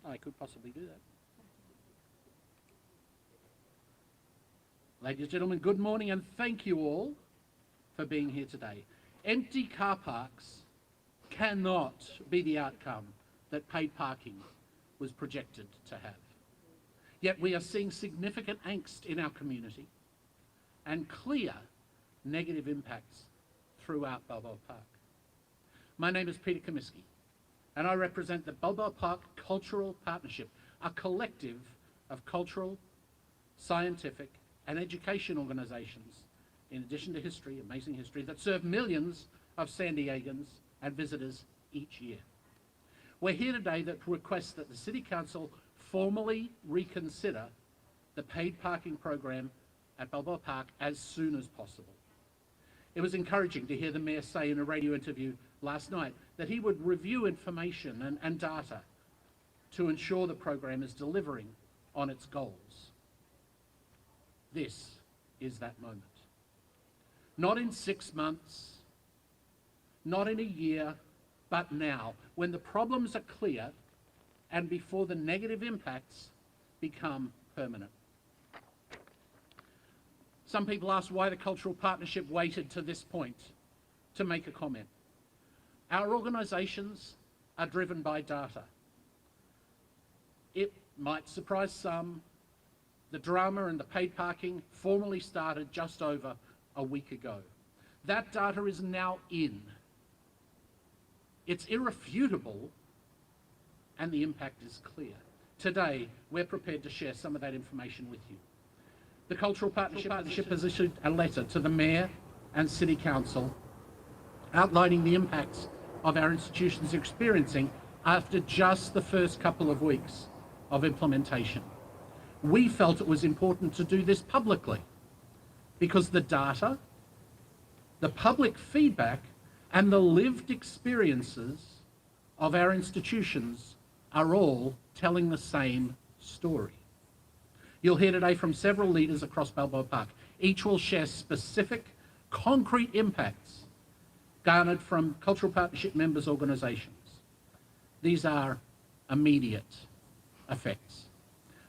I could possibly do that. Ladies and gentlemen, good morning and thank you all for being here today. Empty car parks cannot be the outcome that paid parking was projected to have. Yet we are seeing significant angst in our community and clear negative impacts throughout Balboa Park. My name is Peter Comiskey, and I represent the Balboa Park Cultural Partnership, a collective of cultural, scientific, and education organisations, in addition to history, amazing history, that serve millions of San Diegans and visitors each year. We're here today to request that the City Council formally reconsider the paid parking program at Balboa Park as soon as possible. It was encouraging to hear the Mayor say in a radio interview last night that he would review information and data to ensure the program is delivering on its goals. This is that moment. Not in 6 months, not in a year, but now, when the problems are clear and before the negative impacts become permanent. Some people ask why the Cultural Partnership waited to this point to make a comment. Our organisations are driven by data. It might surprise some. The drama and the paid parking formally started just over a week ago. That data is now in. It's irrefutable, and the impact is clear. Today, we're prepared to share some of that information with you. The Cultural Partnership has issued a letter to the Mayor and City Council outlining the impacts of our institutions experiencing after just the first couple of weeks of implementation. We felt it was important to do this publicly because the data, the public feedback, and the lived experiences of our institutions are all telling the same story. You'll hear today from several leaders across Balboa Park. Each will share specific, concrete impacts garnered from Cultural Partnership members' organisations. These are immediate effects.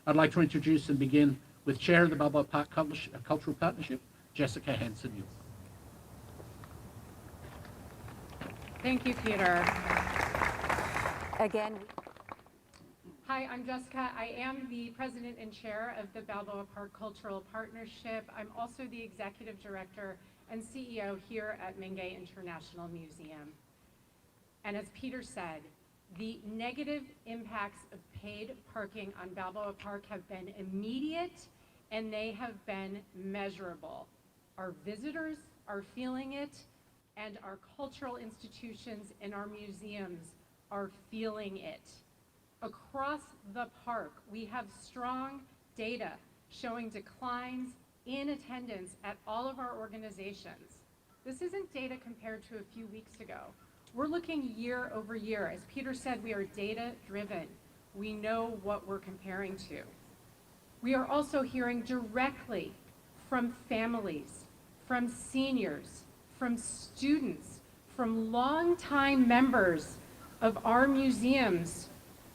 I'd like to introduce and begin with Chair of the Balboa Park Cultural Partnership, Jessica Hanson-York. Thank you, Peter. Again. Hi, I'm Jessica. I am the President and Chair of the Balboa Park Cultural Partnership. I'm also the Executive Director and CEO here at Mingay International Museum. And as Peter said, the negative impacts of paid parking on Balboa Park have been immediate and they have been measurable. Our visitors are feeling it, and our cultural institutions and our museums are feeling it. Across the park, we have strong data showing declines in attendance at all of our organizations. This isn't data compared to a few weeks ago. We're looking year over year. As Peter said, we are data-driven. We know what we're comparing to. We are also hearing directly from families, from seniors, from students, from longtime members of our museums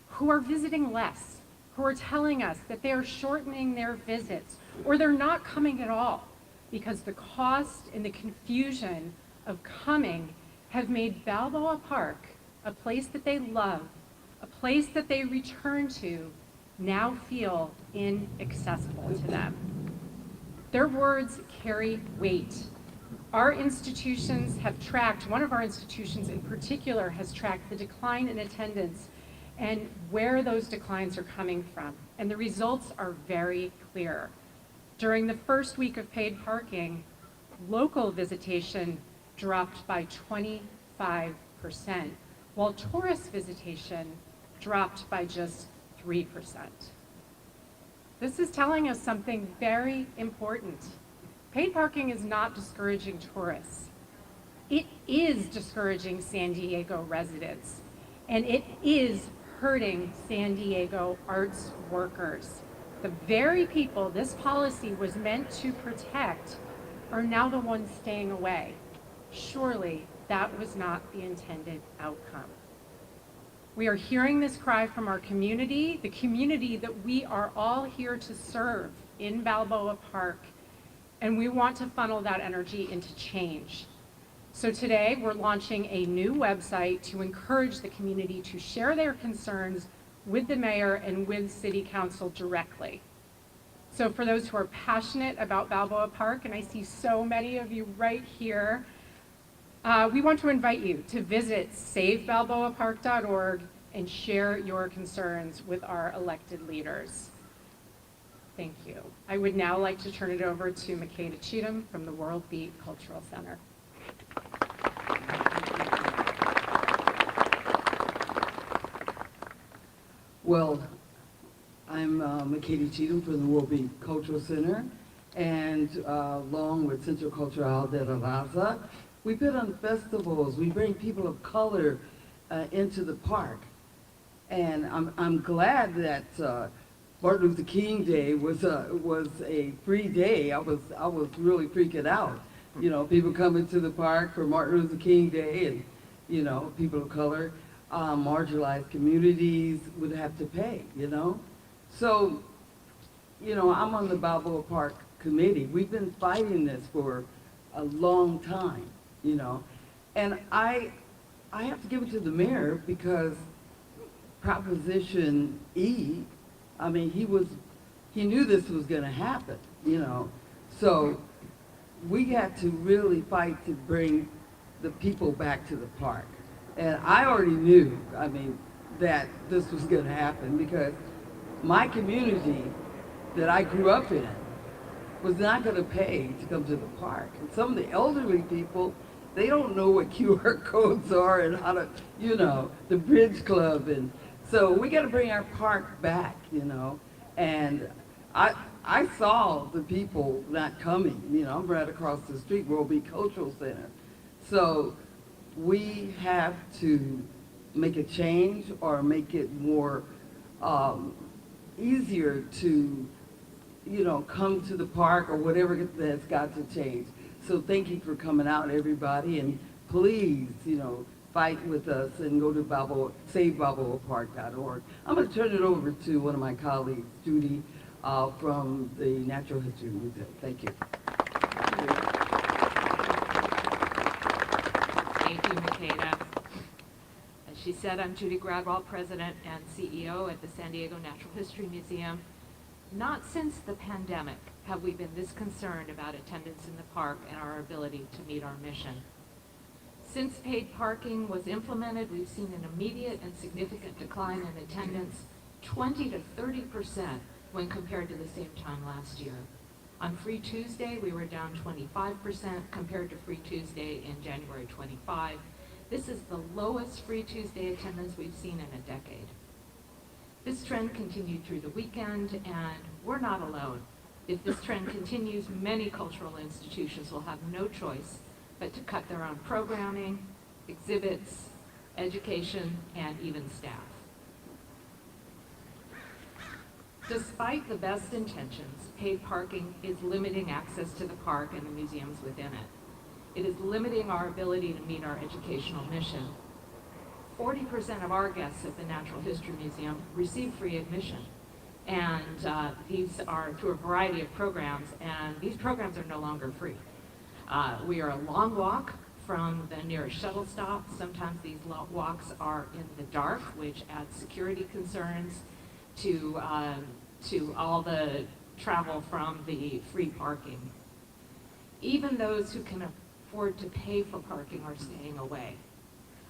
who are visiting less, who are telling us that they are shortening their visits or they're not coming at all because the cost and the confusion of coming have made Balboa Park a place that they love, a place that they return to, now feel inaccessible to them. Their words carry weight. Our institutions have tracked, one of our institutions in particular has tracked the decline in attendance and where those declines are coming from. And the results are very clear. During the first week of paid parking, local visitation dropped by 25%, while tourist visitation dropped by just 3%. This is telling us something very important. Paid parking is not discouraging tourists. It is discouraging San Diego residents, and it is hurting San Diego arts workers. The very people this policy was meant to protect are now the ones staying away. Surely that was not the intended outcome. We are hearing this cry from our community, the community that we are all here to serve in Balboa Park, and we want to funnel that energy into change. So today, we're launching a new website to encourage the community to share their concerns with the mayor and with City Council directly. So for those who are passionate about Balboa Park, and I see so many of you right here, we want to invite you to visit savebalboapark.org and share your concerns with our elected leaders. Thank you. I would now like to turn it over to Makeda Cheatham from the World Beat Cultural Center. Well, I'm Makeda Cheatham from the World Beat Cultural Center, and along with Centro Cultural de la Raza, we put on festivals. We bring people of color into the park, and I'm glad that Martin Luther King Day was a free day. I was really freaking out. You know, people coming to the park for Martin Luther King Day, and you know, people of color, marginalized communities would have to pay. You know, so you know, I'm on the Balboa Park committee. We've been fighting this for a long time. You know, and I have to give it to the mayor because Proposition E, I mean, he knew this was going to happen, you know. So we had to really fight to bring the people back to the park. And I already knew, I mean, that this was going to happen because my community that I grew up in was not going to pay to come to the park. And some of the elderly people, they don't know what QR codes are and how to, you know, the Bridge Club. And so we got to bring our park back, you know. And I saw the people not coming, you know, I'm right across the street, World Beat Cultural Center. So we have to make a change or make it more easier to, you know, come to the park or whatever that's got to change. So thank you for coming out, everybody, and please, you know, fight with us and go to savebalboapark.org. I'm going to turn it over to one of my colleagues, Judy, from the Natural History Museum. Thank you. Thank you, Makeda. As she said, I'm Judy Gradwell, President and CEO at the San Diego Natural History Museum. Not since the pandemic have we been this concerned about attendance in the park and our ability to meet our mission. Since paid parking was implemented, we've seen an immediate and significant decline in attendance, 20 to 30% when compared to the same time last year. On Free Tuesday, we were down 25% compared to Free Tuesday in January 25. This is the lowest Free Tuesday attendance we've seen in a decade. This trend continued through the weekend, and we're not alone. If this trend continues, many cultural institutions will have no choice but to cut their own programming, exhibits, education, and even staff. Despite the best intentions, paid parking is limiting access to the park and the museums within it. It is limiting our ability to meet our educational mission. 40% of our guests at the Natural History Museum receive free admission. And these are through a variety of programs, and these programs are no longer free. We are a long walk from the nearest shuttle stop. Sometimes these walks are in the dark, which adds security concerns to all the travel from the free parking. Even those who can afford to pay for parking are staying away.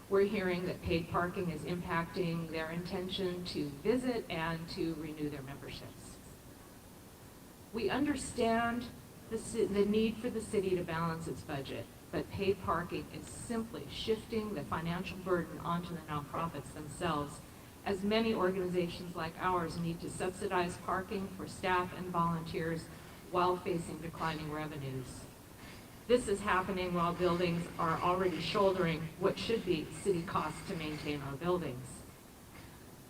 We're hearing that paid parking is impacting their intention to visit and to renew their memberships. We understand the need for the city to balance its budget, but paid parking is simply shifting the financial burden onto the nonprofits themselves, as many organizations like ours need to subsidize parking for staff and volunteers while facing declining revenues. This is happening while buildings are already shouldering what should be city costs to maintain our buildings.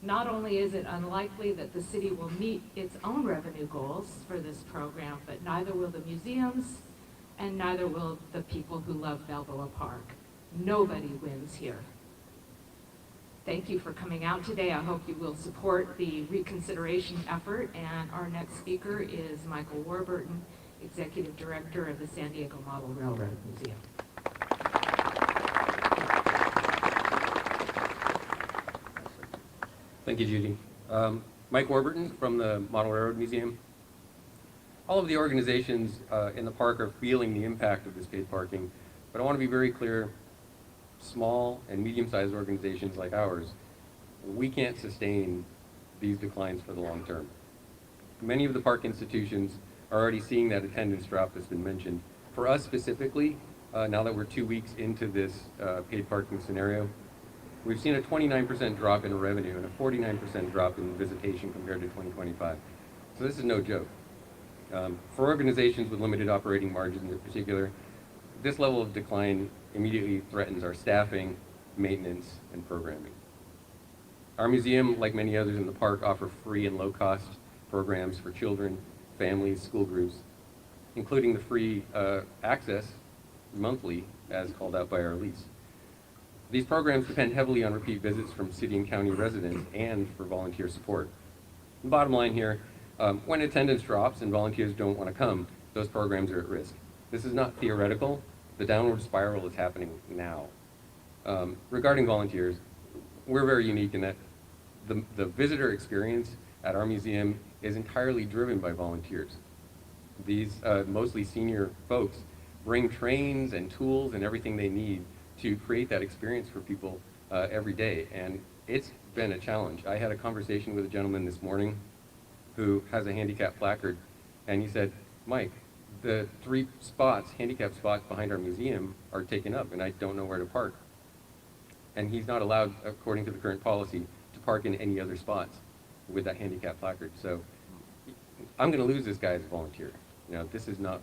Not only is it unlikely that the city will meet its own revenue goals for this program, but neither will the museums and neither will the people who love Balboa Park. Nobody wins here. Thank you for coming out today. I hope you will support the reconsideration effort. And our next speaker is Michael Warburton, Executive Director of the San Diego Model Railroad Museum. Thank you, Judy. Mike Warburton from the Model Railroad Museum. All of the organizations in the park are feeling the impact of this paid parking, but I want to be very clear, small and medium-sized organizations like ours, we can't sustain these declines for the long term. Many of the park institutions are already seeing that attendance drop that's been mentioned. For us specifically, now that we're 2 weeks into this paid parking scenario, we've seen a 29% drop in revenue and a 49% drop in visitation compared to 2025. So this is no joke. For organizations with limited operating margins in particular, this level of decline immediately threatens our staffing, maintenance, and programming. Our museum, like many others in the park, offer free and low-cost programs for children, families, school groups, including the free access monthly as called out by our lease. These programs depend heavily on repeat visits from city and county residents and for volunteer support. The bottom line here, when attendance drops and volunteers don't want to come, those programs are at risk. This is not theoretical. The downward spiral is happening now. Regarding volunteers, we're very unique in that the visitor experience at our museum is entirely driven by volunteers. These mostly senior folks bring trains and tools and everything they need to create that experience for people every day, and it's been a challenge. I had a conversation with a gentleman this morning who has a handicap placard, and he said, Mike, the 3 spots, handicap spots behind our museum are taken up, and I don't know where to park. And he's not allowed, according to the current policy, to park in any other spots with that handicap placard. So I'm going to lose this guy as a volunteer. You know, this is not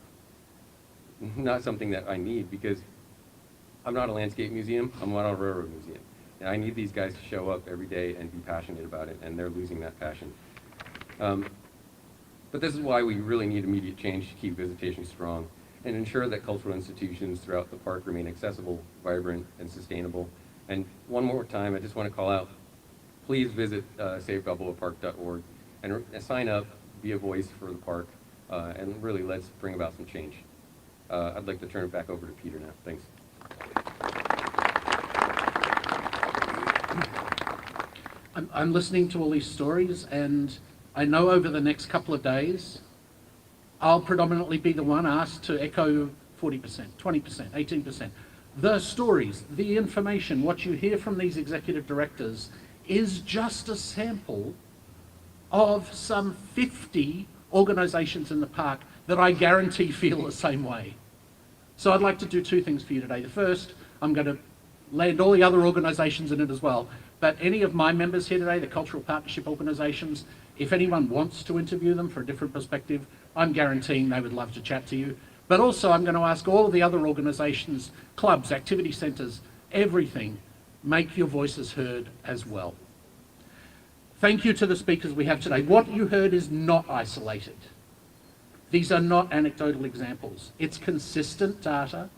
something that I need, because I'm not a landscape museum, I'm not a railroad museum. And I need these guys to show up every day and be passionate about it, and they're losing that passion. But this is why we really need immediate change to keep visitation strong and ensure that cultural institutions throughout the park remain accessible, vibrant, and sustainable. And one more time, I just want to call out, please visit savebalboapark.org and sign up, be a voice for the park, and really let's bring about some change. I'd like to turn it back over to Peter now. Thanks. I'm listening to all these stories, and I know over the next couple of days, I'll predominantly be the one asked to echo 40%, 20%, 18%. The stories, the information, what you hear from these executive directors is just a sample of some 50 organisations in the park that I guarantee feel the same way. So I'd like to do 2 things for you today. The first, I'm going to land all the other organisations in it as well. But any of my members here today, the cultural partnership organisations, if anyone wants to interview them for a different perspective, I'm guaranteeing they would love to chat to you. But also I'm going to ask all of the other organisations, clubs, activity centres, everything, make your voices heard as well. Thank you to the speakers we have today. What you heard is not isolated. These are not anecdotal examples. It's consistent data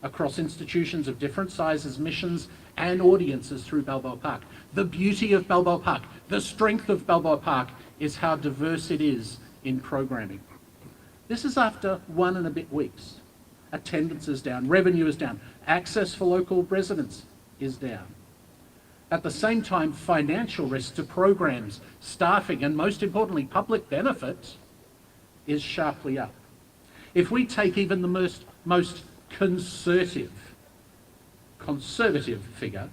across institutions of different sizes, missions, and audiences through Balboa Park. The beauty of Balboa Park, the strength of Balboa Park, is how diverse it is in programming. This is after 1 and a bit weeks. Attendance is down, revenue is down, access for local residents is down. At the same time, financial risk to programs, staffing, and most importantly, public benefit is sharply up. If we take even the most conservative figure,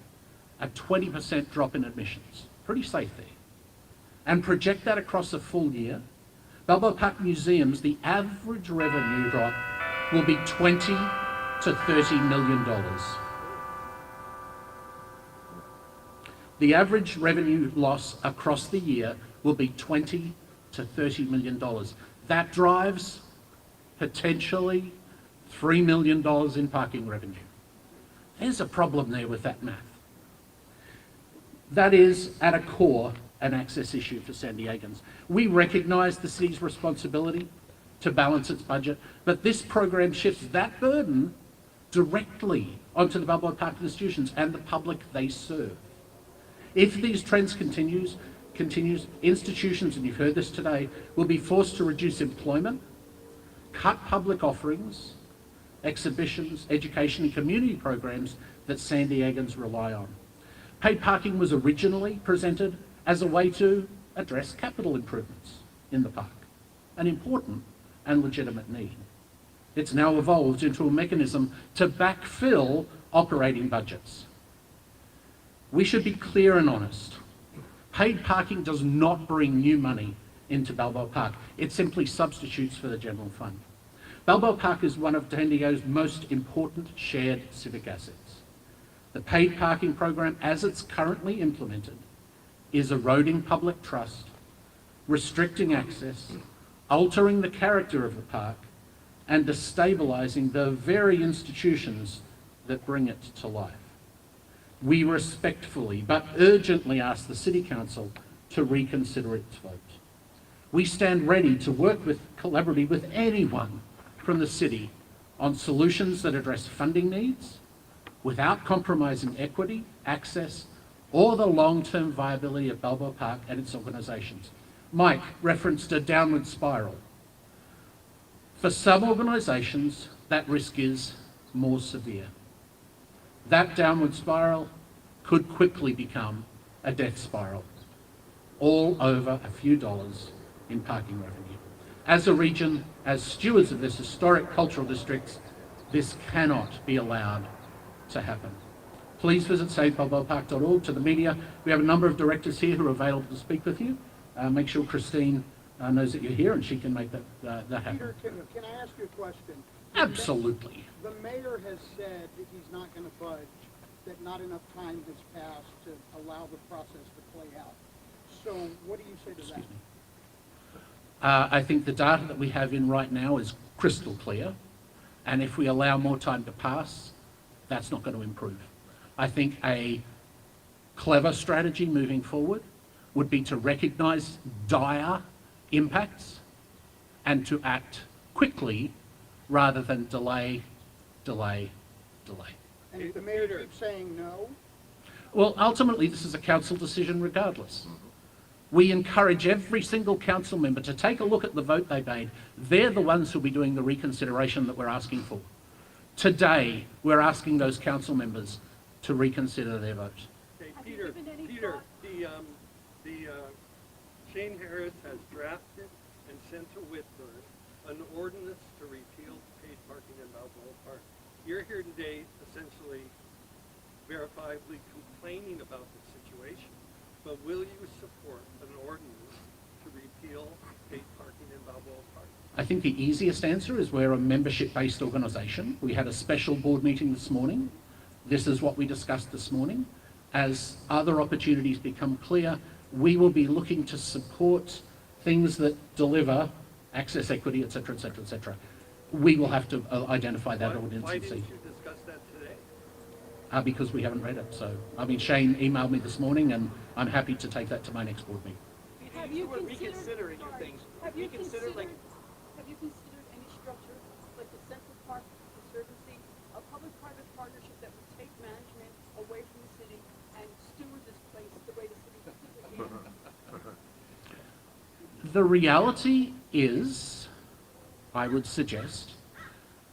a 20% drop in admissions, pretty safe there, and project that across a full year, Balboa Park Museums, the average revenue drop will be $20 to $30 million. The average revenue loss across the year will be $20 to $30 million. That drives potentially $3 million in parking revenue. There's a problem there with that math. That is, at a core, an access issue for San Diegans. We recognise the city's responsibility to balance its budget, but this program shifts that burden directly onto the Balboa Park institutions and the public they serve. If these trends continues, institutions, and you've heard this today, will be forced to reduce employment, cut public offerings, exhibitions, education and community programs that San Diegans rely on. Paid parking was originally presented as a way to address capital improvements in the park, an important and legitimate need. It's now evolved into a mechanism to backfill operating budgets. We should be clear and honest. Paid parking does not bring new money into Balboa Park. It simply substitutes for the general fund. Balboa Park is one of San Diego's most important shared civic assets. The paid parking program, as it's currently implemented, is eroding public trust, restricting access, altering the character of the park, and destabilising the very institutions that bring it to life. We respectfully but urgently ask the City Council to reconsider its vote. We stand ready to work collaboratively with anyone from the city on solutions that address funding needs without compromising equity, access, or the long-term viability of Balboa Park and its organisations. Mike referenced a downward spiral. For some organisations, that risk is more severe. That downward spiral could quickly become a death spiral, all over a few dollars in parking revenue. As a region, as stewards of this historic cultural district, this cannot be allowed to happen. Please visit savebalboapark.org. To the media, we have a number of directors here who are available to speak with you. Make sure Christine knows that you're here and she can make that happen. Peter, can I ask you a question? Absolutely. The mayor has said that he's not going to budge, that not enough time has passed to allow the process to play out. So what do you say to that? Excuse me. I think the data that we have in right now is crystal clear, and if we allow more time to pass, that's not going to improve. I think a clever strategy moving forward would be to recognise dire impacts and to act quickly rather than delay. And if the mayor keeps saying no? Well, ultimately, this is a council decision regardless. We encourage every single council member to take a look at the vote they made. They're the ones who'll be doing the reconsideration that we're asking for. Today, we're asking those council members to reconsider their vote. Okay, Peter, Shane Harris has drafted and sent to Whitburn an ordinance to repeal paid parking in Balboa Park. You're here today essentially verifiably complaining about the situation, but will you support an ordinance to repeal paid parking in Balboa Park? I think the easiest answer is we're a membership-based organisation. We had a special board meeting this morning. This is what we discussed this morning. As other opportunities become clear, we will be looking to support things that deliver access, equity, etc., etc., etc. We will have to identify that ordinance Why and see. didn't you discuss that today? Because we haven't read it. So, I mean, Shane emailed me this morning, and I'm happy to take that to my next board meeting. Have you considered things? Have you considered any structure like the Central Park Conservancy, a public-private partnership that would take management away from the city and steward this place the way the city can? The reality is, I would suggest,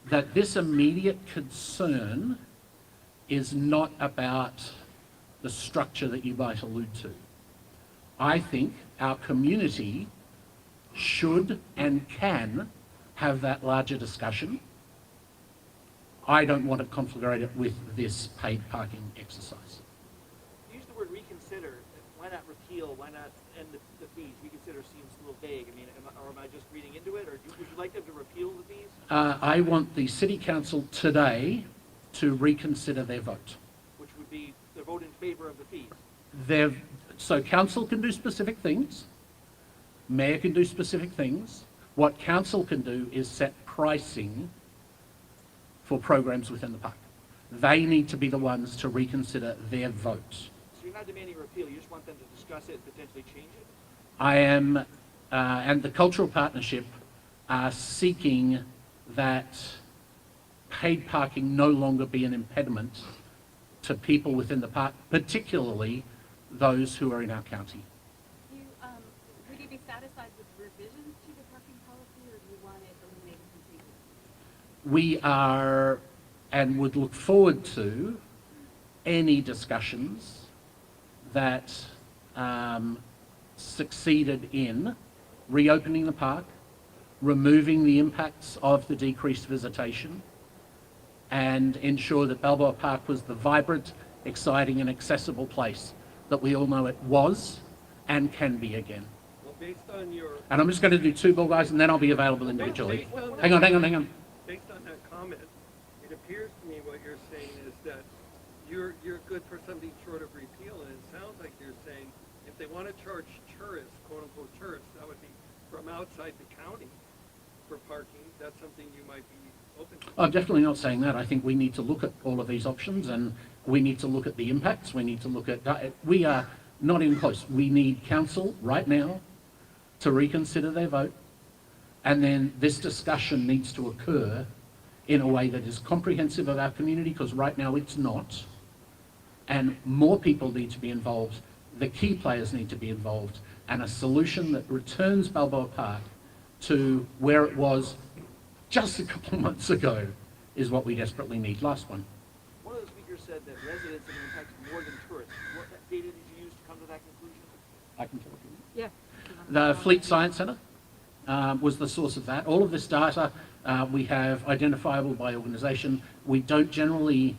that this immediate concern is not about the structure that you might allude to. I think our community should and can have that larger discussion. I don't want to configure it with this paid parking exercise. Use the word reconsider. Why not repeal? Why not end the fees? Reconsider seems a little vague. I mean, am I just reading into it, or would you like them to repeal the fees? I want the City Council today to reconsider their vote. Which would be the vote in favor of the fees. So council can do specific things, mayor can do specific things. What council can do is set pricing for programs within the park. They need to be the ones to reconsider their vote. So you're not demanding repeal, you just want them to discuss it and potentially change it? I am, and the Cultural Partnership are seeking that paid parking no longer be an impediment to people within the park, particularly those who are in our county. Would you be satisfied with revisions to the parking policy, or do you want it eliminated completely? We are and would look forward to any discussions that succeeded in reopening the park, removing the impacts of the decreased visitation, and ensure that Balboa Park was the vibrant, exciting and accessible place that we all know it was and can be again. Well, based on your, And I'm just going to do two more guys and then I'll be available individually. Hang on. based on that comment, it appears to me what you're saying is that you're good for something short of repeal, and it sounds like you're saying if they want to charge tourists, quote unquote tourists, that would be from outside the county for parking. That's something you might be open to. I'm definitely not saying that. I think we need to look at all of these options and we need to look at the impacts. We need to look at, we are not even close. We need council right now to reconsider their vote, and then this discussion needs to occur in a way that is comprehensive of our community, because right now it's not, and more people need to be involved. The key players need to be involved, and a solution that returns Balboa Park to where it was just a couple of months ago is what we desperately need. Last one. One of the speakers said that residents have been impacted more than tourists. What data did you use to come to that conclusion? I can talk to you. Yeah. The Fleet Science Centre was the source of that. All of this data we have identifiable by organisation. We don't generally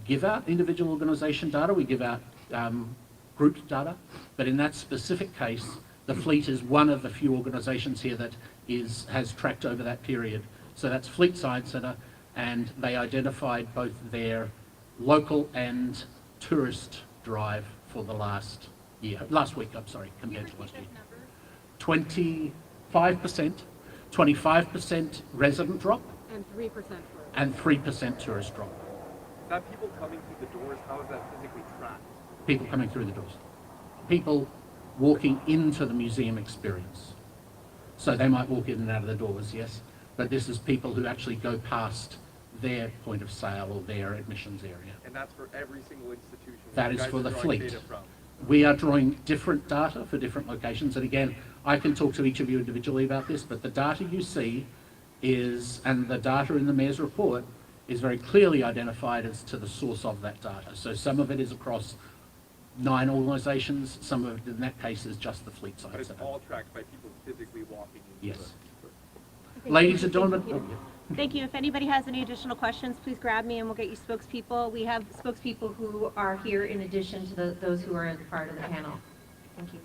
give out individual organisation data, we give out group data, but in that specific case, the Fleet is one of the few organisations here that has tracked over that period. So that's Fleet Science Centre, and they identified both their local and tourist drive for the last week, compared to last year. 25%, 25% resident drop, And 3% tourists. and 3% tourist drop. Is that people coming through the doors? How is that physically tracked? People coming through the doors. People walking into the museum experience. So they might walk in and out of the doors, yes, but this is people who actually go past their point of sale or their admissions area. And that's for every single institution. That you is guys for are the drawing fleet. data from. We are drawing different data for different locations, and again, I can talk to each of you individually about this, but the data you see is, and the data in the Mayor's report, is very clearly identified as to the source of that data. So some of it is across 9 organisations, some of it in that case is just the Fleet But Science it's Centre. all tracked by people physically walking into Yes. Okay, Ladies and thank you, gentlemen, Peter. Thank you. If anybody has any additional questions, please grab me and we'll get you spokespeople. We have spokespeople who are here in addition to those who are as part of the panel. Thank you.